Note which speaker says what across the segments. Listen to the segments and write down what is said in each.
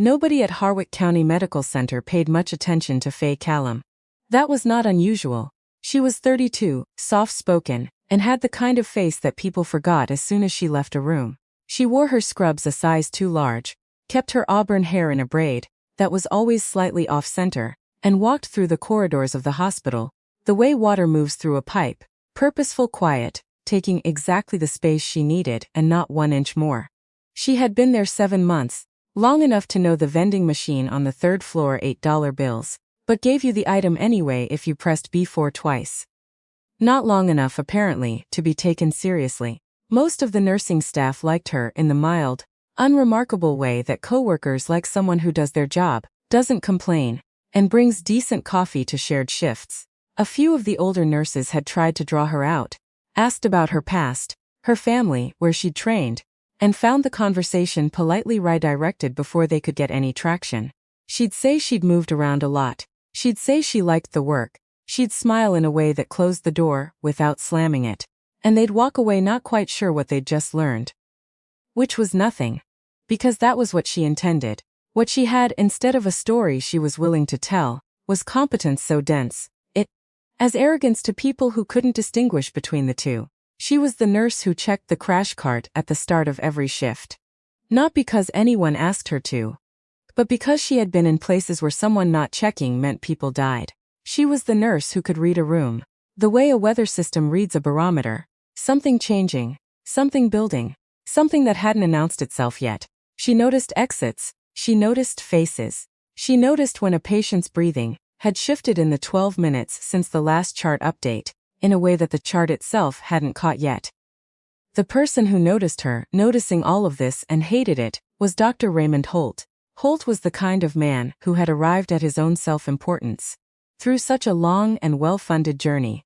Speaker 1: Nobody at Harwick County Medical Center paid much attention to Faye Callum. That was not unusual. She was 32, soft-spoken, and had the kind of face that people forgot as soon as she left a room. She wore her scrubs a size too large, kept her auburn hair in a braid that was always slightly off-center, and walked through the corridors of the hospital, the way water moves through a pipe, purposeful, quiet, taking exactly the space she needed and not 1 inch more. She had been there 7 months, long enough to know the vending machine on the 3rd floor $8 bills, but gave you the item anyway if you pressed B4 twice. Not long enough, apparently, to be taken seriously. Most of the nursing staff liked her in the mild, unremarkable way that coworkers like someone who does their job, doesn't complain, and brings decent coffee to shared shifts. A few of the older nurses had tried to draw her out, asked about her past, her family, where she'd trained, and found the conversation politely redirected before they could get any traction. She'd say she'd moved around a lot. She'd say she liked the work. She'd smile in a way that closed the door without slamming it, and they'd walk away not quite sure what they'd just learned. Which was nothing. Because that was what she intended. What she had instead of a story she was willing to tell was competence so dense, as arrogance to people who couldn't distinguish between the two. She was the nurse who checked the crash cart at the start of every shift. Not because anyone asked her to, but because she had been in places where someone not checking meant people died. She was the nurse who could read a room, the way a weather system reads a barometer, something changing, something building, something that hadn't announced itself yet. She noticed exits, she noticed faces, she noticed when a patient's breathing had shifted in the 12 minutes since the last chart update, in a way that the chart itself hadn't caught yet. The person who noticed her, noticing all of this and hated it, was Dr. Raymond Holt. Holt was the kind of man who had arrived at his own self-importance, through such a long and well-funded journey,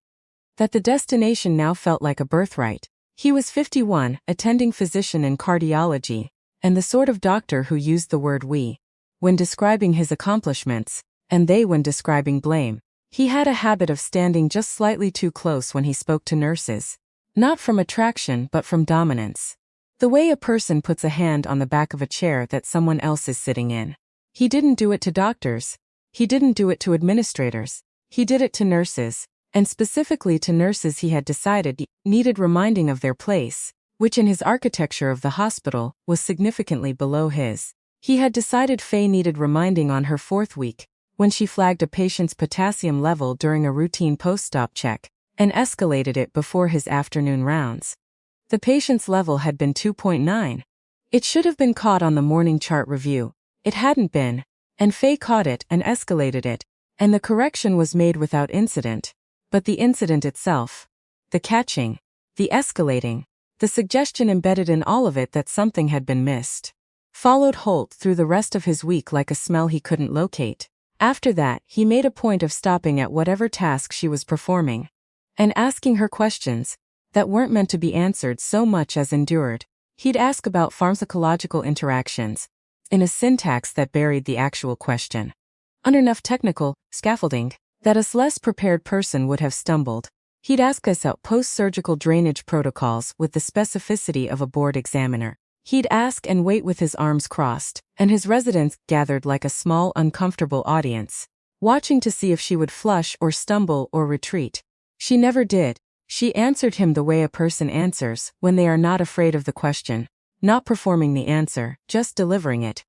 Speaker 1: that the destination now felt like a birthright. He was 51, attending physician in cardiology, and the sort of doctor who used the word we when describing his accomplishments, and they when describing blame. He had a habit of standing just slightly too close when he spoke to nurses, not from attraction but from dominance. The way a person puts a hand on the back of a chair that someone else is sitting in. He didn't do it to doctors. He didn't do it to administrators. He did it to nurses, and specifically to nurses he had decided needed reminding of their place, which in his architecture of the hospital was significantly below his. He had decided Faye needed reminding on her 4th week, when she flagged a patient's potassium level during a routine post-op check, and escalated it before his afternoon rounds. The patient's level had been 2.9. It should have been caught on the morning chart review. It hadn't been, and Faye caught it and escalated it, and the correction was made without incident. But the incident itself, the catching, the escalating, the suggestion embedded in all of it that something had been missed, followed Holt through the rest of his week like a smell he couldn't locate. After that, he made a point of stopping at whatever task she was performing, and asking her questions that weren't meant to be answered so much as endured. He'd ask about pharmacological interactions, in a syntax that buried the actual question, under enough technical scaffolding that a less prepared person would have stumbled. He'd ask us about post-surgical drainage protocols with the specificity of a board examiner. He'd ask and wait with his arms crossed, and his residents gathered like a small, uncomfortable audience, watching to see if she would flush or stumble or retreat. She never did. She answered him the way a person answers when they are not afraid of the question, not performing the answer, just delivering it.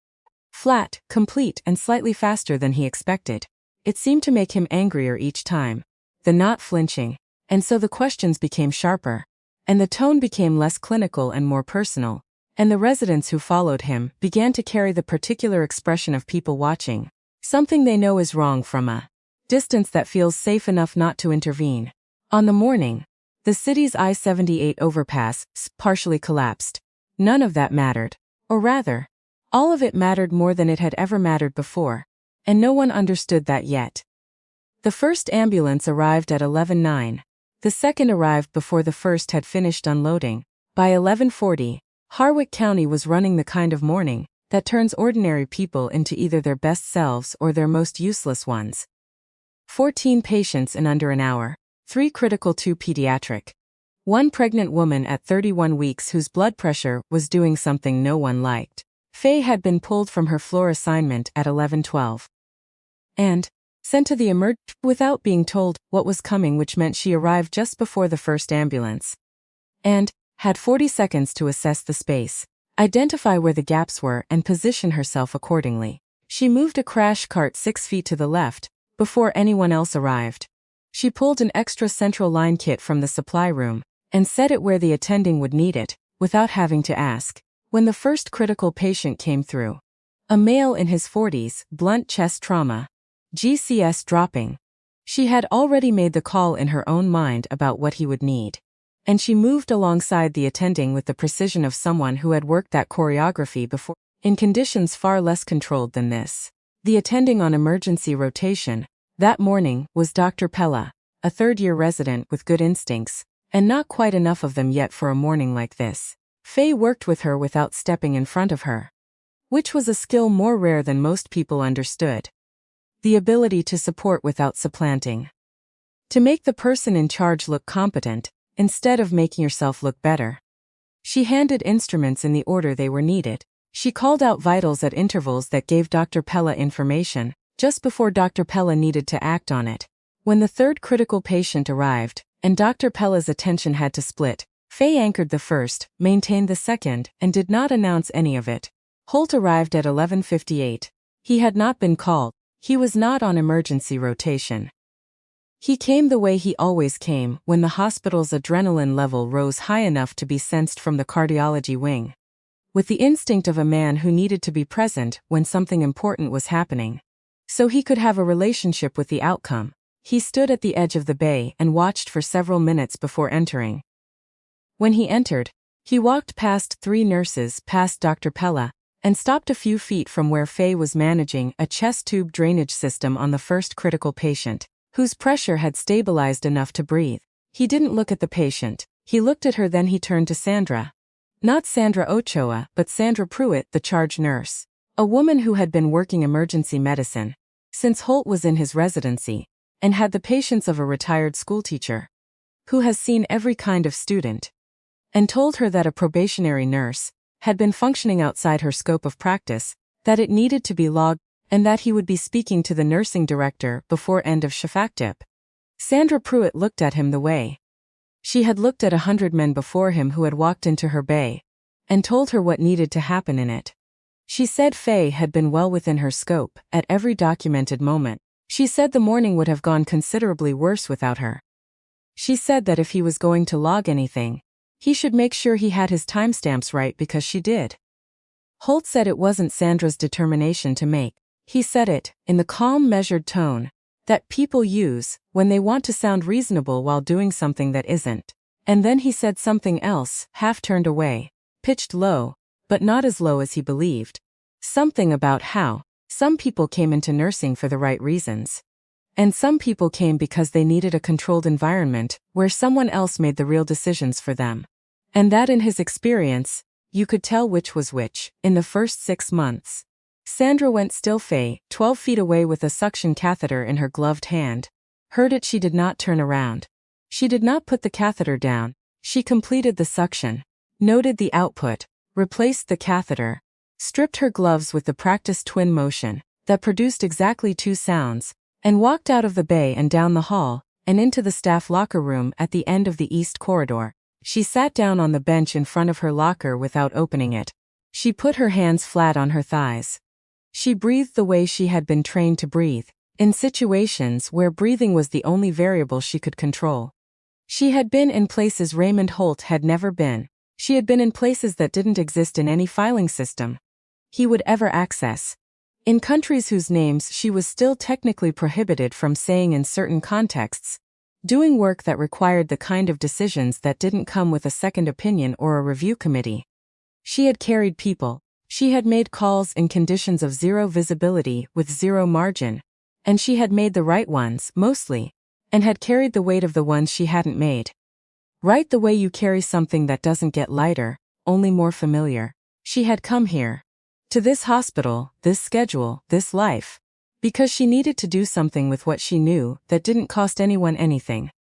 Speaker 1: Flat, complete, and slightly faster than he expected. It seemed to make him angrier each time, the not flinching, and so the questions became sharper, and the tone became less clinical and more personal. And the residents who followed him began to carry the particular expression of people watching, something they know is wrong from a distance that feels safe enough not to intervene. On the morning, the city's I-78 overpass partially collapsed. None of that mattered. Or rather, all of it mattered more than it had ever mattered before, and no one understood that yet. The first ambulance arrived at 11:09. The second arrived before the first had finished unloading. By 11:40, Harwick County was running the kind of morning that turns ordinary people into either their best selves or their most useless ones. 14 patients in under an hour, 3 critical, 2 pediatric. 1 pregnant woman at 31 weeks whose blood pressure was doing something no one liked. Faye had been pulled from her floor assignment at 11:12 and sent to the emergency without being told what was coming, which meant she arrived just before the first ambulance and had 40 seconds to assess the space, identify where the gaps were, and position herself accordingly. She moved a crash cart 6 feet to the left before anyone else arrived. She pulled an extra central line kit from the supply room and set it where the attending would need it, without having to ask. When the first critical patient came through, a male in his 40s, blunt chest trauma, GCS dropping, she had already made the call in her own mind about what he would need. And she moved alongside the attending with the precision of someone who had worked that choreography before, in conditions far less controlled than this. The attending on emergency rotation that morning was Dr. Pella, a third-year resident with good instincts, and not quite enough of them yet for a morning like this. Faye worked with her without stepping in front of her, which was a skill more rare than most people understood. The ability to support without supplanting. To make the person in charge look competent, instead of making yourself look better. She handed instruments in the order they were needed. She called out vitals at intervals that gave Dr. Pella information, just before Dr. Pella needed to act on it. When the third critical patient arrived, and Dr. Pella's attention had to split, Faye anchored the first, maintained the second, and did not announce any of it. Holt arrived at 11:58. He had not been called. He was not on emergency rotation. He came the way he always came, when the hospital's adrenaline level rose high enough to be sensed from the cardiology wing. With the instinct of a man who needed to be present when something important was happening, so he could have a relationship with the outcome, he stood at the edge of the bay and watched for several minutes before entering. When he entered, he walked past 3 nurses, past Dr. Pella, and stopped a few feet from where Faye was managing a chest tube drainage system on the first critical patient, whose pressure had stabilized enough to breathe. He didn't look at the patient. He looked at her, then he turned to Sandra. Not Sandra Ochoa, but Sandra Pruitt, the charge nurse. A woman who had been working emergency medicine since Holt was in his residency, and had the patience of a retired schoolteacher who has seen every kind of student, and told her that a probationary nurse had been functioning outside her scope of practice, that it needed to be logged, and that he would be speaking to the nursing director before end of shift. Sandra Pruitt looked at him the way she had looked at 100 men before him who had walked into her bay, and told her what needed to happen in it. She said Faye had been well within her scope at every documented moment. She said the morning would have gone considerably worse without her. She said that if he was going to log anything, he should make sure he had his timestamps right, because she did. Holt said it wasn't Sandra's determination to make. He said it, in the calm, measured tone that people use when they want to sound reasonable while doing something that isn't. And then he said something else, half turned away, pitched low, but not as low as he believed. Something about how some people came into nursing for the right reasons, and some people came because they needed a controlled environment where someone else made the real decisions for them. And that, in his experience, you could tell which was which in the first 6 months. Sandra went still. Faye, 12 feet away with a suction catheter in her gloved hand, heard it. She did not turn around. She did not put the catheter down. She completed the suction, noted the output, replaced the catheter, stripped her gloves with the practiced twin motion that produced exactly 2 sounds, and walked out of the bay and down the hall and into the staff locker room at the end of the east corridor. She sat down on the bench in front of her locker without opening it. She put her hands flat on her thighs. She breathed the way she had been trained to breathe, in situations where breathing was the only variable she could control. She had been in places Raymond Holt had never been. She had been in places that didn't exist in any filing system he would ever access. In countries whose names she was still technically prohibited from saying in certain contexts. Doing work that required the kind of decisions that didn't come with a second opinion or a review committee. She had carried people. She had made calls in conditions of zero visibility with zero margin, and she had made the right ones, mostly, and had carried the weight of the ones she hadn't made. Right, the way you carry something that doesn't get lighter, only more familiar. She had come here, to this hospital, this schedule, this life, because she needed to do something with what she knew that didn't cost anyone anything.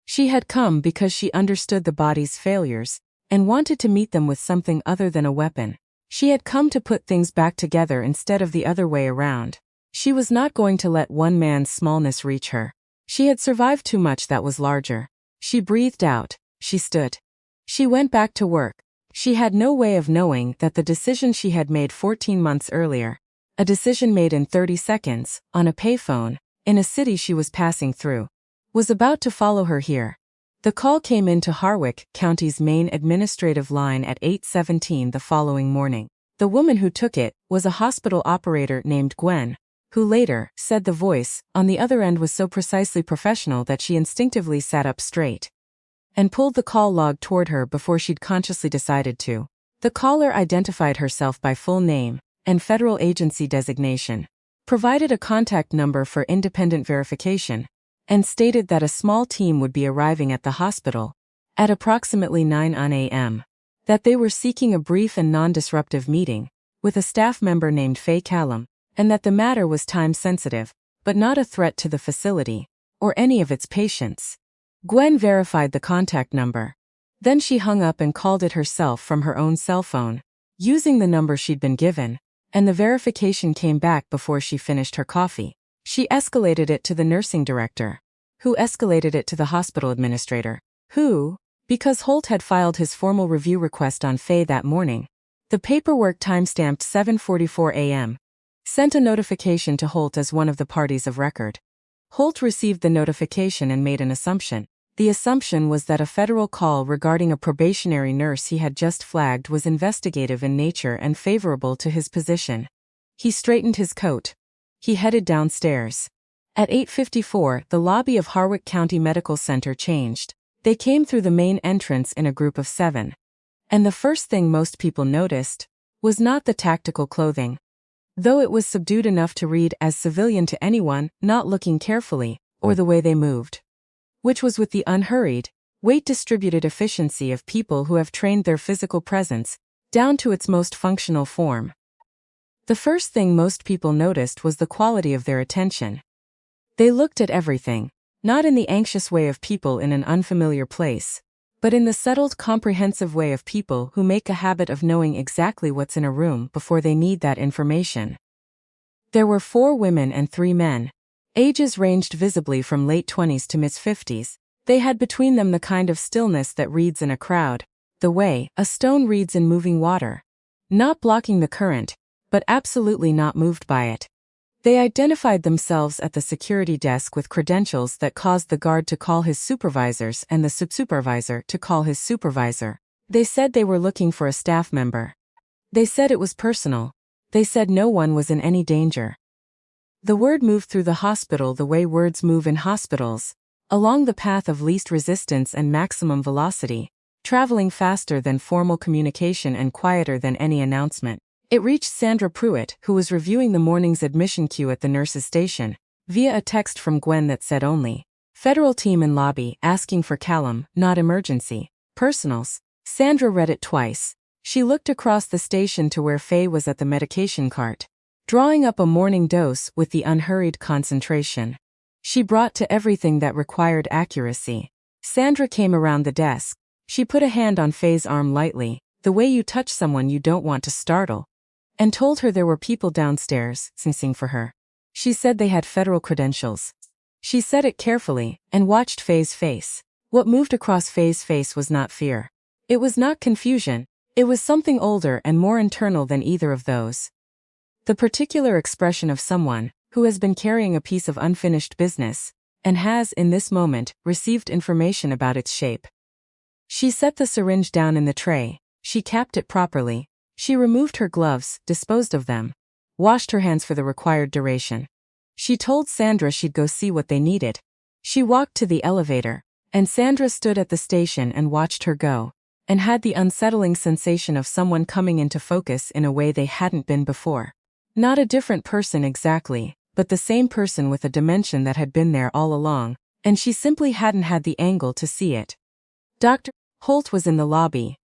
Speaker 1: She had come because she understood the body's failures and wanted to meet them with something other than a weapon. She had come to put things back together instead of the other way around. She was not going to let one man's smallness reach her. She had survived too much that was larger. She breathed out. She stood. She went back to work. She had no way of knowing that the decision she had made 14 months earlier, a decision made in 30 seconds, on a payphone, in a city she was passing through, was about to follow her here. The call came into Harwick County's main administrative line at 8:17 the following morning. The woman who took it was a hospital operator named Gwen, who later said the voice on the other end was so precisely professional that she instinctively sat up straight and pulled the call log toward her before she'd consciously decided to. The caller identified herself by full name and federal agency designation, provided a contact number for independent verification, and stated that a small team would be arriving at the hospital at approximately 9 a.m., that they were seeking a brief and non-disruptive meeting with a staff member named Faye Callum, and that the matter was time-sensitive, but not a threat to the facility or any of its patients. Gwen verified the contact number. Then she hung up and called it herself from her own cell phone, using the number she'd been given, and the verification came back before she finished her coffee. She escalated it to the nursing director, who escalated it to the hospital administrator, who, because Holt had filed his formal review request on Faye that morning, the paperwork timestamped 7:44 a.m., sent a notification to Holt as one of the parties of record. Holt received the notification and made an assumption. The assumption was that a federal call regarding a probationary nurse he had just flagged was investigative in nature and favorable to his position. He straightened his coat. He headed downstairs. At 8:54, the lobby of Harwick County Medical Center changed. They came through the main entrance in a group of 7. And the first thing most people noticed was not the tactical clothing, though it was subdued enough to read as civilian to anyone not looking carefully, or the way they moved, which was with the unhurried, weight-distributed efficiency of people who have trained their physical presence down to its most functional form. The first thing most people noticed was the quality of their attention. They looked at everything, not in the anxious way of people in an unfamiliar place, but in the settled, comprehensive way of people who make a habit of knowing exactly what's in a room before they need that information. There were 4 women and 3 men. Ages ranged visibly from late 20s to mid-50s. They had between them the kind of stillness that reads in a crowd, the way a stone reads in moving water, not blocking the current, but absolutely not moved by it. They identified themselves at the security desk with credentials that caused the guard to call his supervisors and the supervisor to call his supervisor. They said they were looking for a staff member. They said it was personal. They said no one was in any danger. The word moved through the hospital the way words move in hospitals, along the path of least resistance and maximum velocity, traveling faster than formal communication and quieter than any announcement. It reached Sandra Pruitt, who was reviewing the morning's admission queue at the nurse's station, via a text from Gwen that said only, "Federal team in lobby asking for Callum, not emergency. Personals." Sandra read it twice. She looked across the station to where Faye was at the medication cart, drawing up a morning dose with the unhurried concentration she brought to everything that required accuracy. Sandra came around the desk. She put a hand on Faye's arm lightly, the way you touch someone you don't want to startle, and told her there were people downstairs sensing for her. She said they had federal credentials. She said it carefully and watched Faye's face. What moved across Faye's face was not fear. It was not confusion. It was something older and more internal than either of those. The particular expression of someone who has been carrying a piece of unfinished business and has, in this moment, received information about its shape. She set the syringe down in the tray. She capped it properly. She removed her gloves, disposed of them, washed her hands for the required duration. She told Sandra she'd go see what they needed. She walked to the elevator, and Sandra stood at the station and watched her go, and had the unsettling sensation of someone coming into focus in a way they hadn't been before. Not a different person exactly, but the same person with a dimension that had been there all along, and she simply hadn't had the angle to see it. Dr. Holt was in the lobby.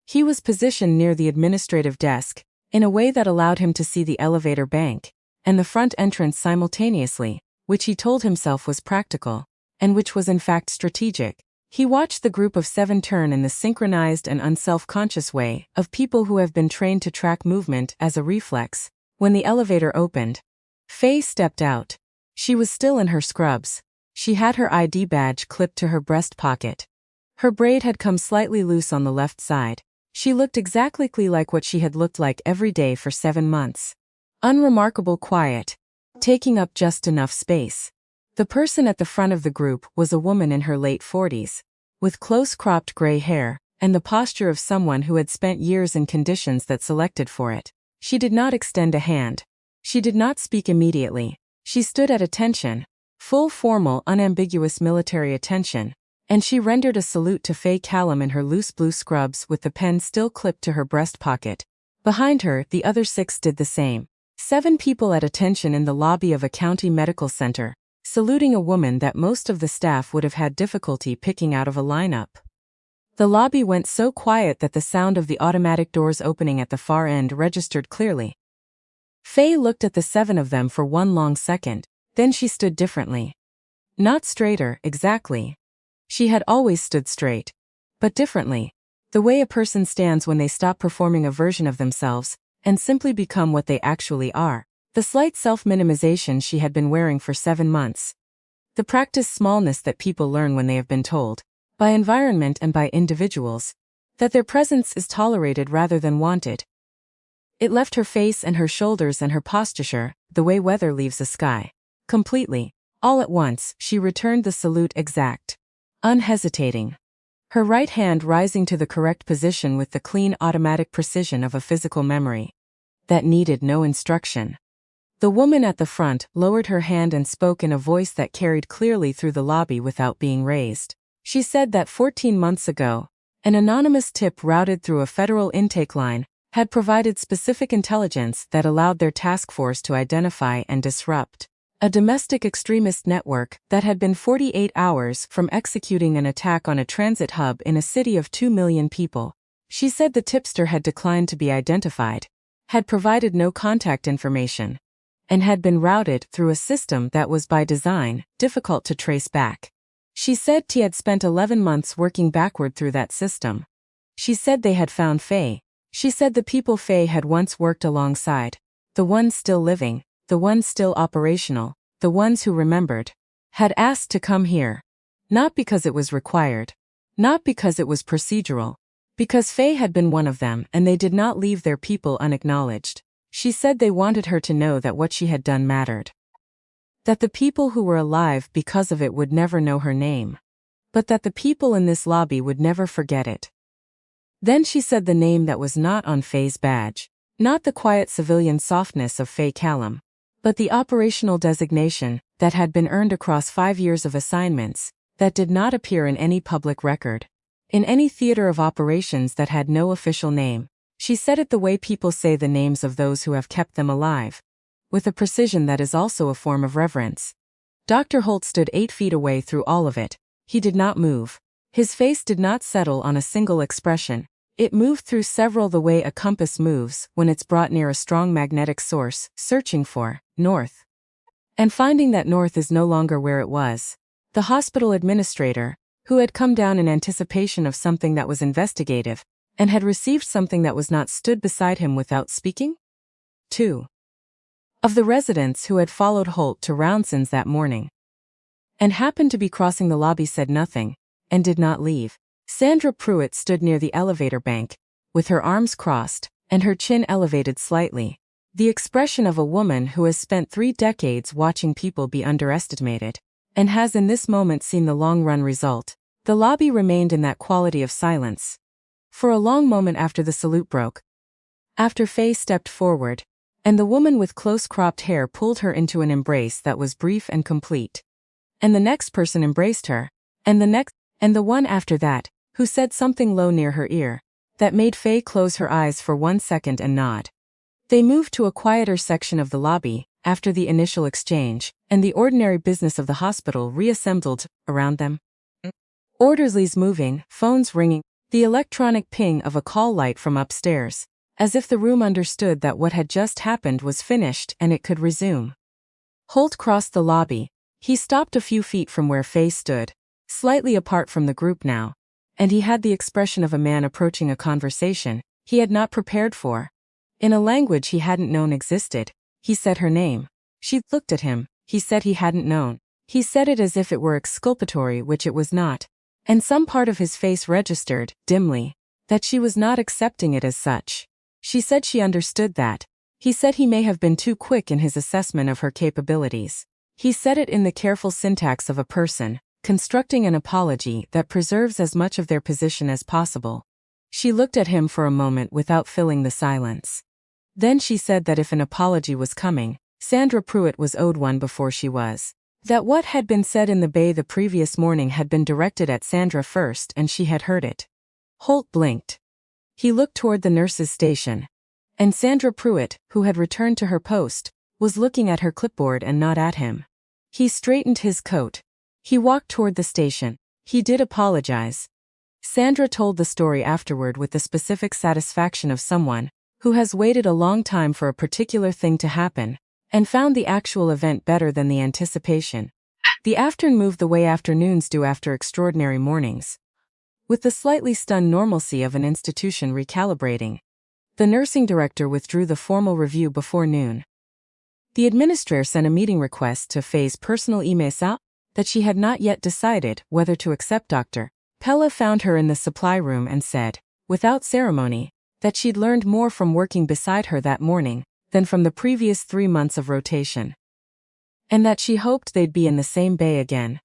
Speaker 1: He was positioned near the administrative desk, in a way that allowed him to see the elevator bank and the front entrance simultaneously, which he told himself was practical, and which was in fact strategic. He watched the group of 7 turn in the synchronized and unself-conscious way of people who have been trained to track movement as a reflex. When the elevator opened, Faye stepped out. She was still in her scrubs. She had her ID badge clipped to her breast pocket. Her braid had come slightly loose on the left side. She looked exactly like what she had looked like every day for 7 months. Unremarkable, quiet, taking up just enough space. The person at the front of the group was a woman in her late 40s, with close-cropped gray hair, and the posture of someone who had spent years in conditions that selected for it. She did not extend a hand. She did not speak immediately. She stood at attention, full formal, unambiguous military attention, and she rendered a salute to Faye Callum in her loose blue scrubs with the pen still clipped to her breast pocket. Behind her, the other 6 did the same. 7 people at attention in the lobby of a county medical center, saluting a woman that most of the staff would have had difficulty picking out of a lineup. The lobby went so quiet that the sound of the automatic doors opening at the far end registered clearly. Faye looked at the 7 of them for one long second, then she stood differently. Not straighter, exactly. She had always stood straight, but differently. The way a person stands when they stop performing a version of themselves and simply become what they actually are. The slight self-minimization she had been wearing for 7 months. The practiced smallness that people learn when they have been told, by environment and by individuals, that their presence is tolerated rather than wanted. It left her face and her shoulders and her posture the way weather leaves a sky. Completely, all at once, she returned the salute exact, unhesitating. Her right hand rising to the correct position with the clean automatic precision of a physical memory that needed no instruction. The woman at the front lowered her hand and spoke in a voice that carried clearly through the lobby without being raised. She said that 14 months ago, an anonymous tip routed through a federal intake line had provided specific intelligence that allowed their task force to identify and disrupt a domestic extremist network that had been 48 hours from executing an attack on a transit hub in a city of 2 million people. She said the tipster had declined to be identified, had provided no contact information, and had been routed through a system that was by design difficult to trace back. She said T had spent 11 months working backward through that system. She said they had found Faye. She said the people Faye had once worked alongside, the ones still living, the ones still operational, the ones who remembered, had asked to come here. Not because it was required. Not because it was procedural. Because Faye had been one of them and they did not leave their people unacknowledged. She said they wanted her to know that what she had done mattered. That the people who were alive because of it would never know her name. But that the people in this lobby would never forget it. Then she said the name that was not on Faye's badge. Not the quiet civilian softness of Faye Callum, but the operational designation that had been earned across 5 years of assignments that did not appear in any public record, in any theater of operations that had no official name. She said it the way people say the names of those who have kept them alive, with a precision that is also a form of reverence. Dr. Holt stood 8 feet away through all of it. He did not move. His face did not settle on a single expression. It moved through several the way a compass moves when it's brought near a strong magnetic source, searching for north. And finding that north is no longer where it was. The hospital administrator, who had come down in anticipation of something that was investigative, and had received something that was not, stood beside him without speaking? 2. Of the residents who had followed Holt to Rounson's that morning, and happened to be crossing the lobby, said nothing, and did not leave. Sandra Pruitt stood near the elevator bank, with her arms crossed, and her chin elevated slightly. The expression of a woman who has spent 3 decades watching people be underestimated, and has in this moment seen the long-run result. The lobby remained in that quality of silence. For a long moment after the salute broke. After Faye stepped forward, and the woman with close-cropped hair pulled her into an embrace that was brief and complete. And the next person embraced her, and the next, and the one after that, who said something low near her ear, that made Faye close her eyes for 1 second and nod. They moved to a quieter section of the lobby, after the initial exchange, and the ordinary business of the hospital reassembled around them. Orderlies moving, phones ringing, the electronic ping of a call light from upstairs, as if the room understood that what had just happened was finished and it could resume. Holt crossed the lobby. He stopped a few feet from where Faye stood, slightly apart from the group now, and he had the expression of a man approaching a conversation he had not prepared for. In a language he hadn't known existed, he said her name. She looked at him. He said he hadn't known. He said it as if it were exculpatory, which it was not. And some part of his face registered, dimly, that she was not accepting it as such. She said she understood that. He said he may have been too quick in his assessment of her capabilities. He said it in the careful syntax of a person constructing an apology that preserves as much of their position as possible. She looked at him for a moment without filling the silence. Then she said that if an apology was coming, Sandra Pruitt was owed one before she was. That what had been said in the bay the previous morning had been directed at Sandra first and she had heard it. Holt blinked. He looked toward the nurse's station. And Sandra Pruitt, who had returned to her post, was looking at her clipboard and not at him. He straightened his coat. He walked toward the station. He did apologize. Sandra told the story afterward with the specific satisfaction of someone who has waited a long time for a particular thing to happen and found the actual event better than the anticipation. The afternoon moved the way afternoons do after extraordinary mornings. With the slightly stunned normalcy of an institution recalibrating, the nursing director withdrew the formal review before noon. The administrator sent a meeting request to Faye's personal email that she had not yet decided whether to accept. Dr. Pella found her in the supply room and said, without ceremony, that she'd learned more from working beside her that morning than from the previous 3 months of rotation. And that she hoped they'd be in the same bay again.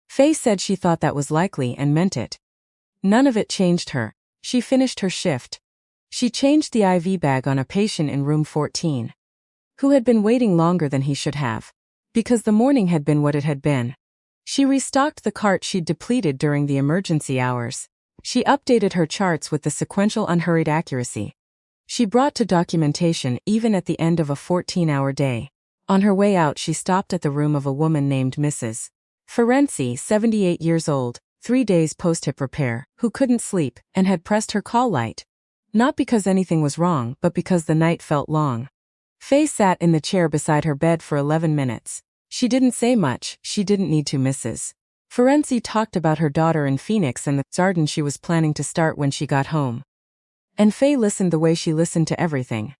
Speaker 1: Faye said she thought that was likely and meant it. None of it changed her. She finished her shift. She changed the IV bag on a patient in room 14, who had been waiting longer than he should have, because the morning had been what it had been. She restocked the cart she'd depleted during the emergency hours. She updated her charts with the sequential unhurried accuracy she brought to documentation even at the end of a 14-hour day. On her way out she stopped at the room of a woman named Mrs. Ferenczi, 78 years old, 3 days post-hip repair, who couldn't sleep and had pressed her call light. Not because anything was wrong, but because the night felt long. Faye sat in the chair beside her bed for 11 minutes. She didn't say much. She didn't need to. Mrs. Ferenczi talked about her daughter in Phoenix and the garden she was planning to start when she got home. And Faye listened the way she listened to everything.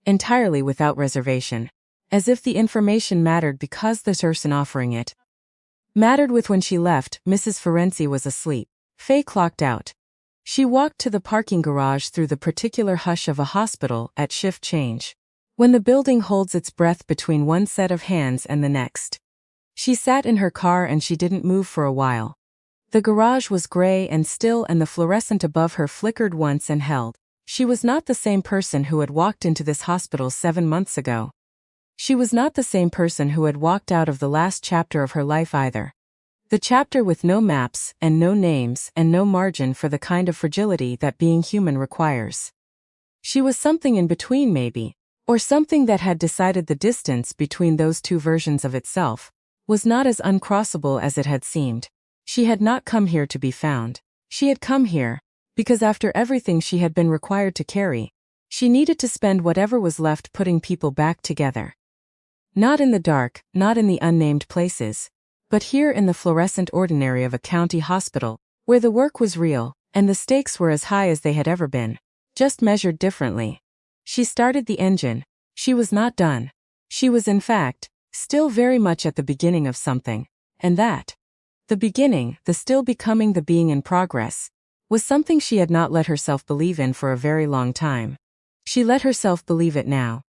Speaker 1: Entirely without reservation. As if the information mattered because the person offering it mattered. With when she left, Mrs. Ferenczi was asleep. Faye clocked out. She walked to the parking garage through the particular hush of a hospital at shift change, when the building holds its breath between one set of hands and the next. She sat in her car and she didn't move for a while. The garage was gray and still and the fluorescent above her flickered once and held. She was not the same person who had walked into this hospital 7 months ago. She was not the same person who had walked out of the last chapter of her life either. The chapter with no maps and no names and no margin for the kind of fragility that being human requires. She was something in between maybe, or something that had decided the distance between those two versions of itself was not as uncrossable as it had seemed. She had not come here to be found. She had come here because after everything she had been required to carry, she needed to spend whatever was left putting people back together. Not in the dark, not in the unnamed places, but here in the fluorescent ordinary of a county hospital, where the work was real, and the stakes were as high as they had ever been, just measured differently. She started the engine. She was not done. She was in fact still very much at the beginning of something, and that the beginning, the still becoming, the being in progress, was something she had not let herself believe in for a very long time. She let herself believe it now.